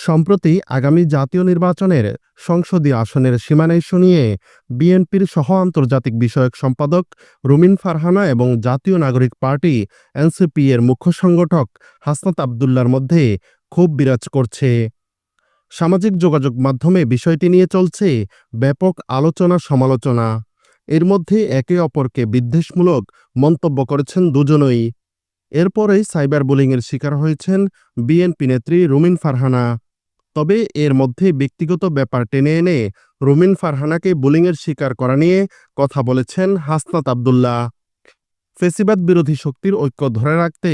সম্প্রতি আগামী জাতীয় নির্বাচনের সংসদীয় আসনের সীমানা ইস্যু নিয়ে বিএনপির সহ আন্তর্জাতিক বিষয়ক সম্পাদক রুমিন ফারহানা এবং জাতীয় নাগরিক পার্টি এনসিপি এর মুখ্য সংগঠক হাসনাত আবদুল্লার মধ্যে ক্ষোভ বিরাজ করছে। সামাজিক যোগাযোগ মাধ্যমে বিষয়টি নিয়ে চলছে ব্যাপক আলোচনা সমালোচনা। এর মধ্যে একে অপরকে বিদ্বেষমূলক মন্তব্য করেছেন দুজনই। এরপরেই সাইবার বুলিংয়ের শিকার হয়েছেন বিএনপি নেত্রী রুমিন ফারহানা। তবে এর মধ্যে ব্যক্তিগত ব্যাপার টেনে এনে রুমিন ফারহানাকে বুলিংয়ের শিকার করা নিয়ে কথা বলেছেন হাসনাত আবদুল্লাহ। ফেসিবাদ বিরোধী শক্তির ঐক্য ধরে রাখতে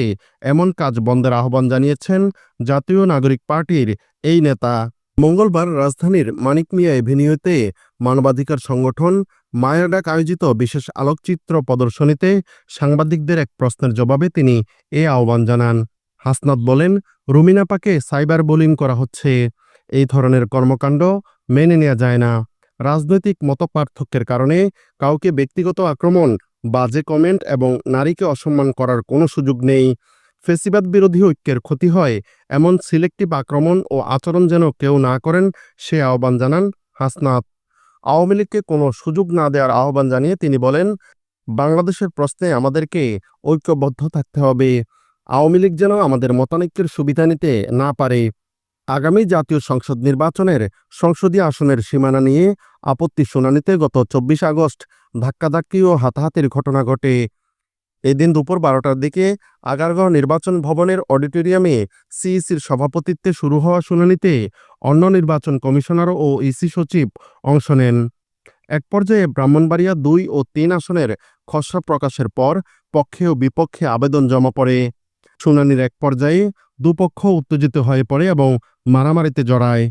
এমন কাজ বন্ধের আহ্বান জানিয়েছেন জাতীয় নাগরিক পার্টির এই নেতা। মঙ্গলবার রাজধানীর মানিক মিয়া এভিনিউতে মানবাধিকার সংগঠন মায়াডাক আয়োজিত বিশেষ আলোকচিত্র প্রদর্শনীতে সাংবাদিকদের এক প্রশ্নের জবাবে তিনি এ আহ্বান জানান। হাসনাত বলেন, রুমিন আপাকে সাইবার বুলিং করা হচ্ছে। এই ধরনের কর্মকাণ্ড মেনে নেওয়া যায় না। রাজনৈতিক মতপার্থক্যের কারণে কাউকে ব্যক্তিগত আক্রমণ, বাজে কমেন্ট এবং নারীকে অসম্মান করার কোনো সুযোগ নেই। ফেসিবাদ বিরোধী ঐক্যের ক্ষতি হয় এমন সিলেক্টিভ আক্রমণ ও আচরণ যেন কেউ না করেন সে আহ্বান জানান হাসনাত। আওয়ামী লীগকে কোনো সুযোগ না দেওয়ার আহ্বান জানিয়ে তিনি বলেন, বাংলাদেশের প্রশ্নে আমাদেরকে ঐক্যবদ্ধ থাকতে হবে। আওয়ামী লীগ যেন আমাদের মতানৈক্যের সুবিধা নিতে না পারে। আগামী জাতীয় সংসদ নির্বাচনের সংসদীয় আসনের সীমানা নিয়ে আপত্তি শুনানিতে গত ২৪ আগস্ট ধাক্কাধাক্কি ও হাতাহাতির ঘটনা ঘটে। এদিন দুপুর ১২টার দিকে আগারগাঁও নির্বাচন ভবনের অডিটোরিয়ামে সিইসির সভাপতিত্বে শুরু হওয়া শুনানিতে অন্য নির্বাচন কমিশনার ও ইসি সচিব অংশ নেন। এক পর্যায়ে ব্রাহ্মণবাড়িয়া ২ ও ৩ আসনের খসড়া প্রকাশের পর পক্ষে ও বিপক্ষে আবেদন জমা পড়ে। শুনানির এক পর্যায়ে দুপক্ষ উত্তেজিত হয়ে পড়ে এবং মারামারিতে জড়ায়।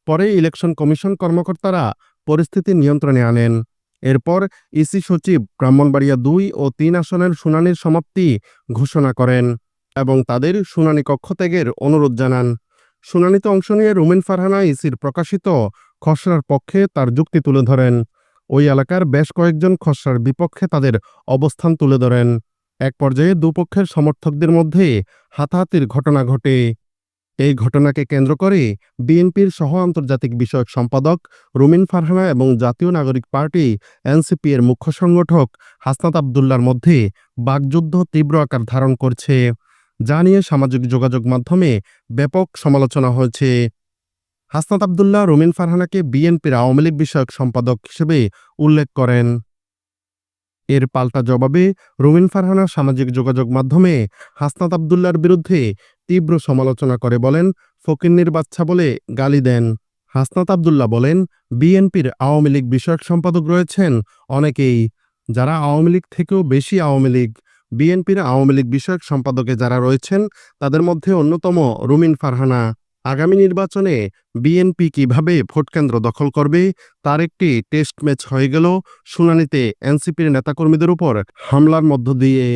পরে ইলেকশন কমিশন কর্মকর্তারা পরিস্থিতি নিয়ন্ত্রণে আনেন। এরপর ইসি সচিব ব্রাহ্মণবাড়িয়া ২ ও ৩ আসনের শুনানির সমাপ্তি ঘোষণা করেন এবং তাদের শুনানি কক্ষ ত্যাগের অনুরোধ জানান। শুনানিতে অংশ নিয়ে রুমিন ফারহানা ইসির প্রকাশিত খসড়ার পক্ষে তার যুক্তি তুলে ধরেন। ওই এলাকার বেশ কয়েকজন খসড়ার বিপক্ষে তাদের অবস্থান তুলে ধরেন। এক পর্যায়ে দুপক্ষের সমর্থকদের মধ্যে হাতাহাতির ঘটনা ঘটে। এই ঘটনাকে কেন্দ্র করে বিএনপির সহ আন্তর্জাতিক বিষয়ক সম্পাদক রুমিন ফারহানা এবং জাতীয় নাগরিক পার্টি এনসিপি এর মুখ্য সংগঠক হাসনাত আবদুল্লার মধ্যে বাকযুদ্ধ তীব্র আকার ধারণ করছে, যা নিয়ে সামাজিক যোগাযোগ মাধ্যমে ব্যাপক সমালোচনা হয়েছে। হাসনাত আবদুল্লাহ রুমিন ফারহানাকে বিএনপির আওয়ামী লীগ বিষয়ক সম্পাদক হিসেবে উল্লেখ করেন। এর পাল্টা জবাবে রুমিন ফারহানা সামাজিক যোগাযোগ মাধ্যমে হাসনাত আবদুল্লার বিরুদ্ধে তীব্র সমালোচনা করে বলেন, ফকিন্নির বাচ্চা বলে গালি দেন। হাসনাত আবদুল্লাহ বলেন, বিএনপির আওয়ামী লীগ বিষয়ক সম্পাদক রয়েছেন অনেকেই, যারা আওয়ামী লীগ থেকেও বেশি আওয়ামী লীগ। বিএনপির আওয়ামী লীগ বিষয়ক সম্পাদকে যারা রয়েছেন তাদের মধ্যে অন্যতম রুমিন ফারহানা। আগামী নির্বাচনে বিএনপি কিভাবে ভোটকেন্দ্র দখল করবে তার একটি টেস্ট ম্যাচ হয়ে গেল শুনানিতে এনসিপির নেতাকর্মীদের উপর হামলার মধ্য দিয়ে।